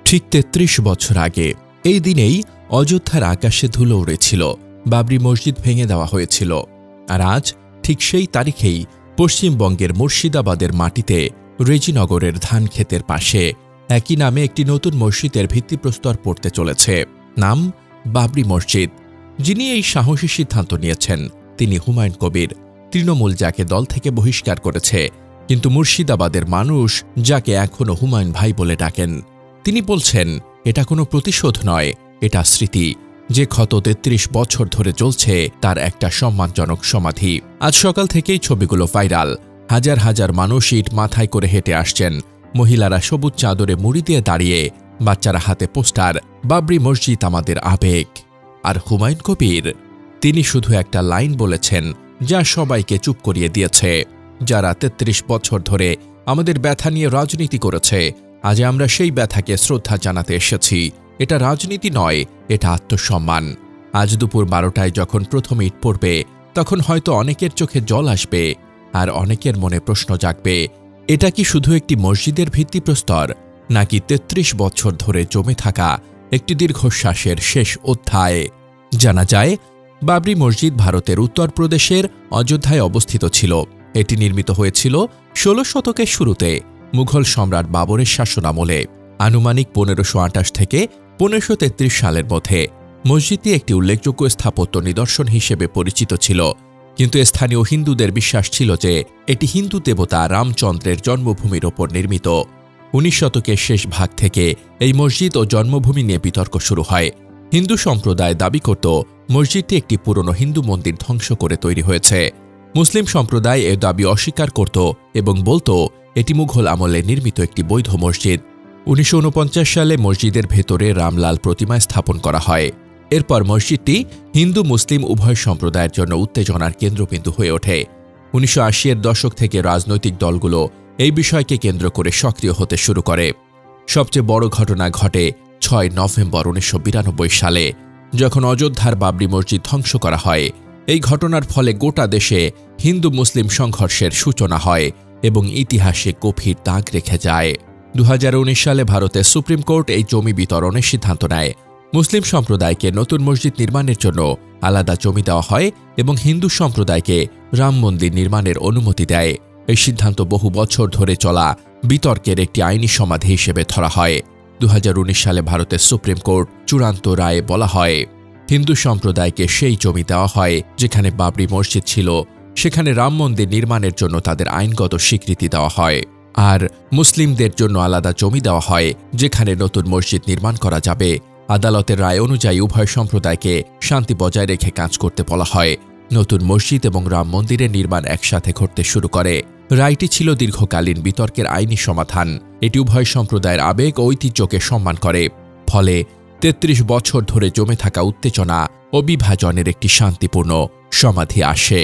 ঠিক ৩৩ বছর আগে এই দিনেই অযোধ্যার আকাশে ধুলো উড়েছিল, বাবরি মসজিদ ভেঙে দেওয়া হয়েছিল। আর আজ ঠিক সেই তারিখেই পশ্চিমবঙ্গের মুর্শিদাবাদের মাটিতে রেজিনগরের ধান ক্ষেতের পাশে একই নামে একটি নতুন মসজিদের ভিত্তিপ্রস্তর পড়তে চলেছে। নাম বাবরি মসজিদ। যিনি এই সাহসী সিদ্ধান্ত নিয়েছেন তিনি হুমায়ুন কবির। তৃণমূল যাকে দল থেকে বহিষ্কার করেছে, কিন্তু মুর্শিদাবাদের মানুষ যাকে এখনও হুমায়ুন ভাই বলে ডাকেন। তিনি বলছেন, এটা কোনো প্রতিশোধ নয়, এটা স্মৃতি, যে ক্ষত ৩৩ বছর ধরে চলছে তার একটা সম্মানজনক সমাধি। আজ সকাল থেকেই ছবিগুলো ভাইরাল। হাজার হাজার মানুষ ইট মাথায় করে হেঁটে আসছেন, মহিলারা সবুজ চাদরে মুড়ি দিয়ে দাঁড়িয়ে, বাচ্চারা হাতে পোস্টার, বাবরি মসজিদ আমাদের আবেগ। আর হুমায়ুন কবির, তিনি শুধু একটা লাইন বলেছেন যা সবাইকে চুপ করিয়ে দিয়েছে। যারা ৩৩ বছর ধরে আমাদের ব্যথা নিয়ে রাজনীতি করেছে, আজ আমরা সেই ব্যথাকে শ্রদ্ধা জানাতে এসেছি। এটা রাজনীতি নয়, এটা আত্মসম্মান। আজ দুপুর ১২টায় যখন প্রথম ইট পড়বে, তখন হয়তো অনেকের চোখে জল আসবে, আর অনেকের মনে প্রশ্ন জাগবে, এটা কি শুধু একটি মসজিদের ভিত্তিপ্রস্তর, নাকি ৩৩ বছর ধরে জমে থাকা একটি দীর্ঘশ্বাসের শেষ অধ্যায়? জানা যায়, বাবরি মসজিদ ভারতের উত্তরপ্রদেশের অযোধ্যায় অবস্থিত ছিল। এটি নির্মিত হয়েছিল ১৬ শতকের শুরুতে মুঘল সম্রাট বাবরের শাসনামলে। আনুমানিক ১৫২৮ থেকে ১৫৩৩ সালের মধ্যে মসজিদটি একটি উল্লেখযোগ্য স্থাপত্য নিদর্শন হিসেবে পরিচিত ছিল, কিন্তু স্থানীয় হিন্দুদের বিশ্বাস ছিল যে এটি হিন্দু দেবতা রামচন্দ্রের জন্মভূমির ওপর নির্মিত। ১৯ শতকের শেষ ভাগ থেকে এই মসজিদ ও জন্মভূমি নিয়ে বিতর্ক শুরু হয়। হিন্দু সম্প্রদায় দাবি করত মসজিদটি একটি পুরনো হিন্দু মন্দির ধ্বংস করে তৈরি হয়েছে। মুসলিম সম্প্রদায় এ দাবি অস্বীকার করত এবং বলত এটি মুঘল আমলে নির্মিত একটি বৈধ মসজিদ। ১৯৪৯ সালে মসজিদের ভেতরে রামলাল প্রতিমা স্থাপন করা হয়। এরপর মসজিদটি হিন্দু মুসলিম উভয় সম্প্রদায়ের জন্য উত্তেজনার কেন্দ্রবিন্দু হয়ে ওঠে। ১৯৮০-এর দশক থেকে রাজনৈতিক দলগুলো এই বিষয়কে কেন্দ্র করে সক্রিয় হতে শুরু করে। সবচেয়ে বড় ঘটনা ঘটে ৬ নভেম্বর ১৯৯২ সালে, যখন অযোধ্যার বাবরি মসজিদ ধ্বংস করা হয়। এই ঘটনার ফলে গোটা দেশে হিন্দু মুসলিম সংঘর্ষের সূচনা হয় এবং ইতিহাসে গভীর দাগ রেখে যায়। ২০১৯ সালে ভারতের সুপ্রিম কোর্ট এই জমি বিতরণের সিদ্ধান্ত নেয়। মুসলিম সম্প্রদায়কে নতুন মসজিদ নির্মাণের জন্য আলাদা জমি দেওয়া হয় এবং হিন্দু সম্প্রদায়কে রাম মন্দির নির্মাণের অনুমতি দেয়। এই সিদ্ধান্ত বহু বছর ধরে চলা বিতর্কের একটি আইনি সমাধি হিসেবে ধরা হয়। ২০১৯ সালে ভারতের সুপ্রিম কোর্ট চূড়ান্ত রায়ে বলা হয়, হিন্দু সম্প্রদায়কে সেই জমি দেওয়া হয় যেখানে বাবরি মসজিদ ছিল, সেখানে রাম মন্দির নির্মাণের জন্য তাদের আইনগত স্বীকৃতি দেওয়া হয়। আর মুসলিমদের জন্য আলাদা জমি দেওয়া হয় যেখানে নতুন মসজিদ নির্মাণ করা যাবে। আদালতের রায় অনুযায়ী উভয় সম্প্রদায়কে শান্তি বজায় রেখে কাজ করতে বলা হয়। নতুন মসজিদ এবং রাম মন্দিরের নির্মাণ একসাথে ঘটতে শুরু করে। রায়টি ছিল দীর্ঘকালীন বিতর্কের আইনি সমাধান। এটি উভয় সম্প্রদায়ের আবেগ ও ঐতিহ্যকে সম্মান করে। ফলে ৩৩ বছর ধরে জমে থাকা উত্তেজনা ও বিভাজনের একটি শান্তিপূর্ণ সমাধি আসে।